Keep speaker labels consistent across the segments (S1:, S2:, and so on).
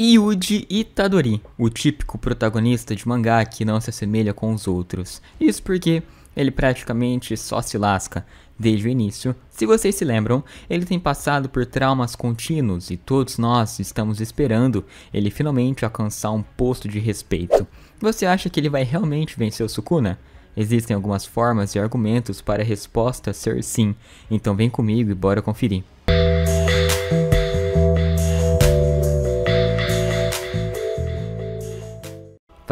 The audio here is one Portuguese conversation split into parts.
S1: Yuji Itadori, o típico protagonista de mangá que não se assemelha com os outros. Isso porque ele praticamente só se lasca desde o início. Se vocês se lembram, ele tem passado por traumas contínuos e todos nós estamos esperando ele finalmente alcançar um posto de respeito. Você acha que ele vai realmente vencer o Sukuna? Existem algumas formas e argumentos para a resposta ser sim, então vem comigo e bora conferir.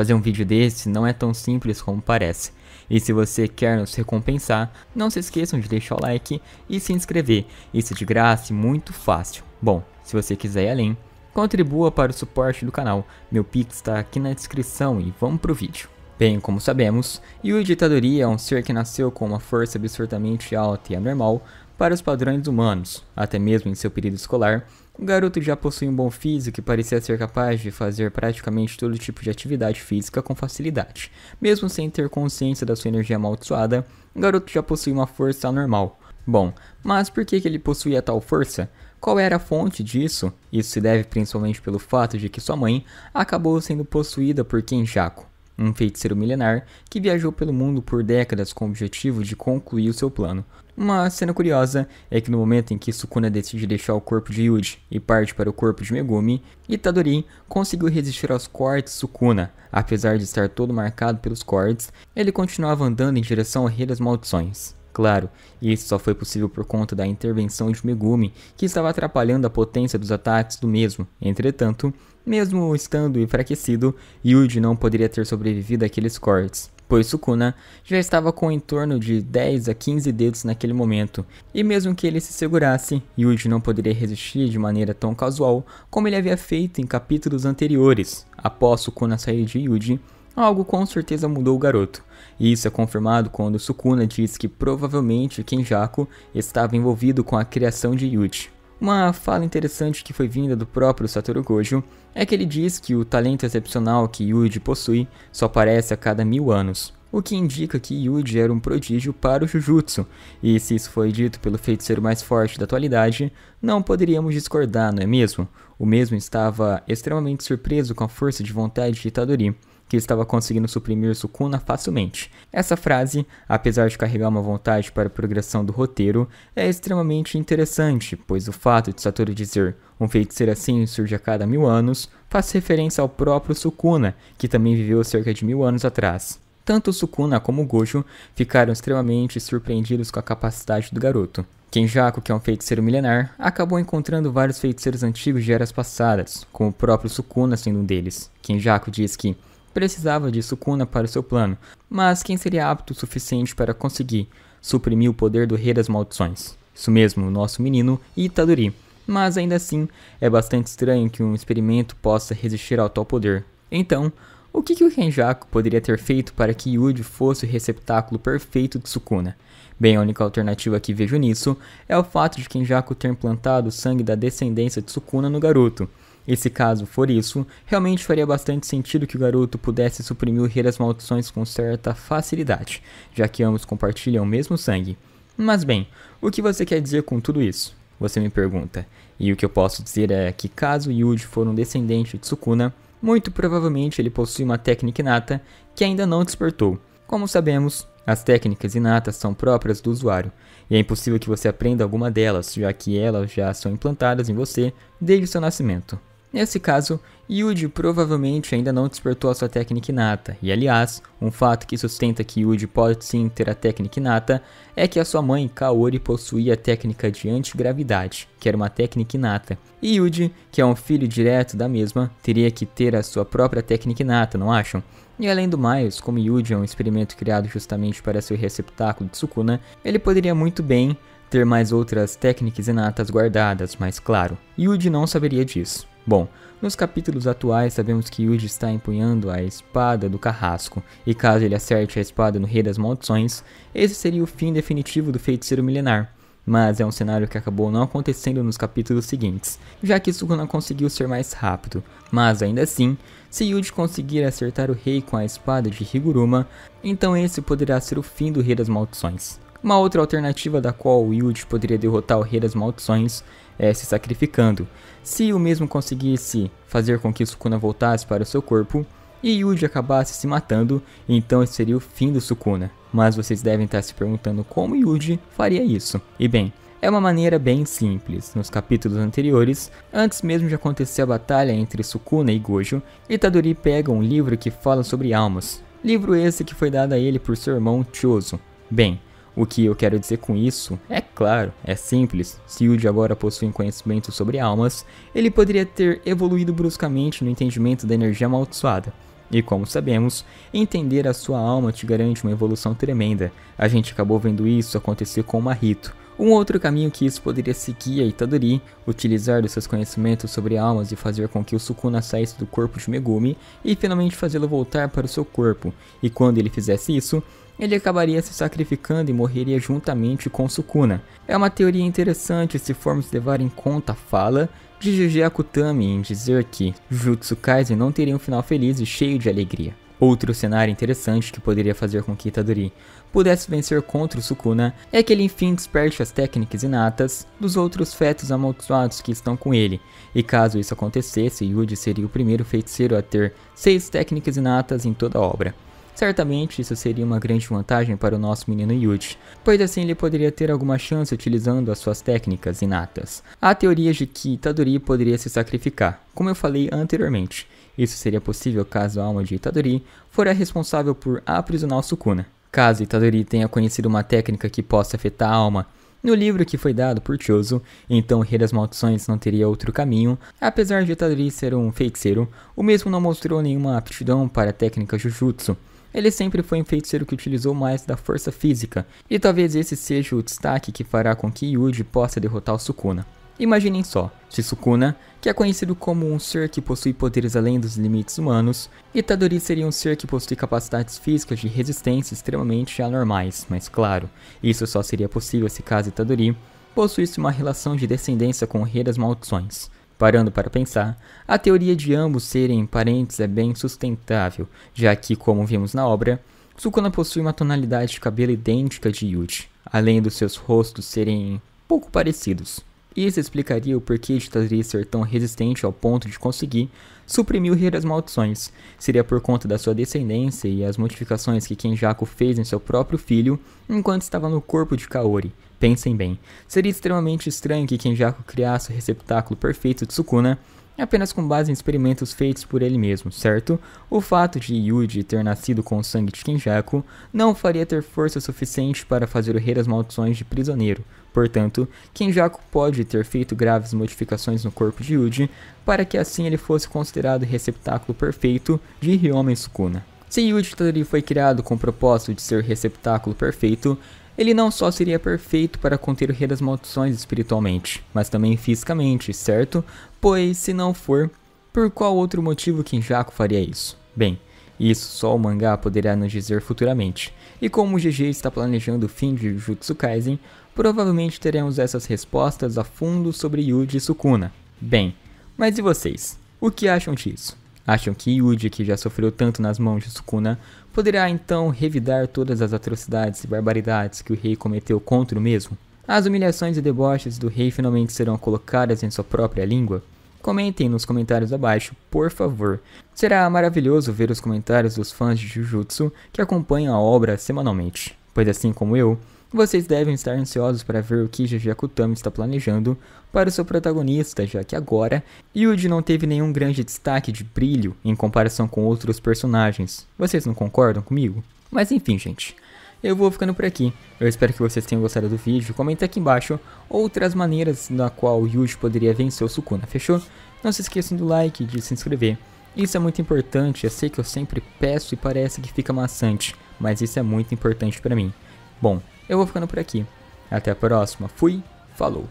S1: Fazer um vídeo desse não é tão simples como parece. E se você quer nos recompensar, não se esqueçam de deixar o like e se inscrever. Isso é de graça e muito fácil. Bom, se você quiser ir além, contribua para o suporte do canal. Meu Pix está aqui na descrição e vamos pro vídeo. Bem, como sabemos, Yuji Itadori é um ser que nasceu com uma força absurdamente alta e anormal para os padrões humanos. Até mesmo em seu período escolar, o garoto já possui um bom físico e parecia ser capaz de fazer praticamente todo tipo de atividade física com facilidade. Mesmo sem ter consciência da sua energia amaldiçoada, o garoto já possui uma força anormal. Bom, mas por que ele possuía tal força? Qual era a fonte disso? Isso se deve principalmente pelo fato de que sua mãe acabou sendo possuída por Kenjaku, um feiticeiro milenar que viajou pelo mundo por décadas com o objetivo de concluir o seu plano. Uma cena curiosa é que no momento em que Sukuna decide deixar o corpo de Yuji e parte para o corpo de Megumi, Itadori conseguiu resistir aos cortes de Sukuna. Apesar de estar todo marcado pelos cortes, ele continuava andando em direção ao Rei das Maldições. Claro, isso só foi possível por conta da intervenção de Megumi, que estava atrapalhando a potência dos ataques do mesmo. Entretanto, mesmo estando enfraquecido, Yuji não poderia ter sobrevivido àqueles cortes, pois Sukuna já estava com em torno de 10 a 15 dedos naquele momento, e mesmo que ele se segurasse, Yuji não poderia resistir de maneira tão casual como ele havia feito em capítulos anteriores. Após Sukuna sair de Yuji, algo com certeza mudou o garoto, e isso é confirmado quando Sukuna diz que provavelmente Kenjaku estava envolvido com a criação de Yuji. Uma fala interessante que foi vinda do próprio Satoru Gojo é que ele diz que o talento excepcional que Yuji possui só aparece a cada 1000 anos, o que indica que Yuji era um prodígio para o Jujutsu, e se isso foi dito pelo feiticeiro mais forte da atualidade, não poderíamos discordar, não é mesmo? O mesmo estava extremamente surpreso com a força de vontade de Itadori, que estava conseguindo suprimir Sukuna facilmente. Essa frase, apesar de carregar uma vontade para a progressão do roteiro, é extremamente interessante, pois o fato de Satoru dizer um feiticeiro assim surge a cada 1000 anos, faz referência ao próprio Sukuna, que também viveu cerca de 1000 anos atrás. Tanto Sukuna como Gojo ficaram extremamente surpreendidos com a capacidade do garoto. Kenjaku, que é um feiticeiro milenar, acabou encontrando vários feiticeiros antigos de eras passadas, com o próprio Sukuna sendo um deles. Kenjaku diz que precisava de Sukuna para o seu plano, mas quem seria apto o suficiente para conseguir suprimir o poder do Rei das Maldições? Isso mesmo, o nosso menino Itadori. Mas ainda assim, é bastante estranho que um experimento possa resistir ao tal poder. Então, o que o Kenjaku poderia ter feito para que Yuji fosse o receptáculo perfeito de Sukuna? Bem, a única alternativa que vejo nisso é o fato de Kenjaku ter implantado o sangue da descendência de Sukuna no garoto. E se caso for isso, realmente faria bastante sentido que o garoto pudesse suprimir o Rei das Maldições com certa facilidade, já que ambos compartilham o mesmo sangue. Mas bem, o que você quer dizer com tudo isso? Você me pergunta. E o que eu posso dizer é que caso Yuji for um descendente de Sukuna, muito provavelmente ele possui uma técnica inata que ainda não despertou. Como sabemos, as técnicas inatas são próprias do usuário, e é impossível que você aprenda alguma delas, já que elas já são implantadas em você desde o seu nascimento. Nesse caso, Yuji provavelmente ainda não despertou a sua técnica inata, e aliás, um fato que sustenta que Yuji pode sim ter a técnica inata é que a sua mãe, Kaori, possuía a técnica de antigravidade, que era uma técnica inata, e Yuji, que é um filho direto da mesma, teria que ter a sua própria técnica inata, não acham? E além do mais, como Yuji é um experimento criado justamente para ser receptáculo de Sukuna, ele poderia muito bem ter mais outras técnicas inatas guardadas, mas claro, Yuji não saberia disso. Bom, nos capítulos atuais sabemos que Yuji está empunhando a espada do carrasco, e caso ele acerte a espada no Rei das Maldições, esse seria o fim definitivo do feiticeiro milenar. Mas é um cenário que acabou não acontecendo nos capítulos seguintes, já que Sukuna conseguiu ser mais rápido. Mas ainda assim, se Yuji conseguir acertar o rei com a espada de Higuruma, então esse poderá ser o fim do Rei das Maldições. Uma outra alternativa da qual o Yuji poderia derrotar o Rei das Maldições é se sacrificando. Se o mesmo conseguisse fazer com que Sukuna voltasse para o seu corpo e Yuji acabasse se matando, então esse seria o fim do Sukuna. Mas vocês devem estar se perguntando como Yuji faria isso. E bem, é uma maneira bem simples. Nos capítulos anteriores, antes mesmo de acontecer a batalha entre Sukuna e Gojo, Itadori pega um livro que fala sobre almas. Livro esse que foi dado a ele por seu irmão Chozo. Bem, o que eu quero dizer com isso é claro, é simples. Se Yuji agora possui um conhecimento sobre almas, ele poderia ter evoluído bruscamente no entendimento da energia amaldiçoada. E como sabemos, entender a sua alma te garante uma evolução tremenda. A gente acabou vendo isso acontecer com o Mahito. Um outro caminho que isso poderia seguir é Itadori utilizar dos seus conhecimentos sobre almas e fazer com que o Sukuna saísse do corpo de Megumi e finalmente fazê-lo voltar para o seu corpo. E quando ele fizesse isso, ele acabaria se sacrificando e morreria juntamente com Sukuna. É uma teoria interessante se formos levar em conta a fala de Gege Akutami em dizer que Jujutsu Kaisen não teria um final feliz e cheio de alegria. Outro cenário interessante que poderia fazer com que Itadori pudesse vencer contra o Sukuna é que ele enfim desperte as técnicas inatas dos outros fetos amaldiçoados que estão com ele, e caso isso acontecesse, Yuji seria o primeiro feiticeiro a ter 6 técnicas inatas em toda a obra. Certamente isso seria uma grande vantagem para o nosso menino Yuji, pois assim ele poderia ter alguma chance utilizando as suas técnicas inatas. Há teorias de que Itadori poderia se sacrificar, como eu falei anteriormente. Isso seria possível caso a alma de Itadori for a responsável por aprisionar o Sukuna. Caso Itadori tenha conhecido uma técnica que possa afetar a alma no livro que foi dado por Chozo, então o Rei das Maldições não teria outro caminho. Apesar de Itadori ser um feiticeiro, o mesmo não mostrou nenhuma aptidão para a técnica Jujutsu. Ele sempre foi um feiticeiro que utilizou mais da força física, e talvez esse seja o destaque que fará com que Yuji possa derrotar o Sukuna. Imaginem só, se Sukuna, que é conhecido como um ser que possui poderes além dos limites humanos, Itadori seria um ser que possui capacidades físicas de resistência extremamente anormais, mas claro, isso só seria possível se caso Itadori possuísse uma relação de descendência com o Rei das Maldições. Parando para pensar, a teoria de ambos serem parentes é bem sustentável, já que, como vimos na obra, Sukuna possui uma tonalidade de cabelo idêntica de Yuji, além dos seus rostos serem pouco parecidos. Isso explicaria o porquê de Itadori ser tão resistente ao ponto de conseguir suprimir o Rei das Maldições. Seria por conta da sua descendência e as modificações que Kenjaku fez em seu próprio filho enquanto estava no corpo de Kaori. Pensem bem, seria extremamente estranho que Kenjaku criasse o receptáculo perfeito de Sukuna apenas com base em experimentos feitos por ele mesmo, certo? O fato de Yuji ter nascido com o sangue de Kenjaku não faria ter força suficiente para fazer o Rei das Maldições de prisioneiro. Portanto, Kenjaku pode ter feito graves modificações no corpo de Yuji para que assim ele fosse considerado o receptáculo perfeito de Hyomen Sukuna. Se Yuji Itadori foi criado com o propósito de ser o receptáculo perfeito, ele não só seria perfeito para conter o Rei das Maldições espiritualmente, mas também fisicamente, certo? Pois, se não for, por qual outro motivo Kenjaku faria isso? Bem, isso só o mangá poderá nos dizer futuramente. E como o GG está planejando o fim de Jujutsu Kaisen, provavelmente teremos essas respostas a fundo sobre Yuji e Sukuna. Bem, mas e vocês? O que acham disso? Acham que Yuji, que já sofreu tanto nas mãos de Sukuna, poderá então revidar todas as atrocidades e barbaridades que o rei cometeu contra o mesmo? As humilhações e deboches do rei finalmente serão colocadas em sua própria língua? Comentem nos comentários abaixo, por favor. Será maravilhoso ver os comentários dos fãs de Jujutsu que acompanham a obra semanalmente, pois assim como eu, vocês devem estar ansiosos para ver o que Gege Akutami está planejando para o seu protagonista, já que agora Yuji não teve nenhum grande destaque de brilho em comparação com outros personagens. Vocês não concordam comigo? Mas enfim, gente, eu vou ficando por aqui. Eu espero que vocês tenham gostado do vídeo. Comenta aqui embaixo outras maneiras na qual Yuji poderia vencer o Sukuna, fechou? Não se esqueçam do like e de se inscrever. Isso é muito importante, eu sei que eu sempre peço e parece que fica maçante, mas isso é muito importante para mim. Bom, eu vou ficando por aqui. Até a próxima. Fui, falou.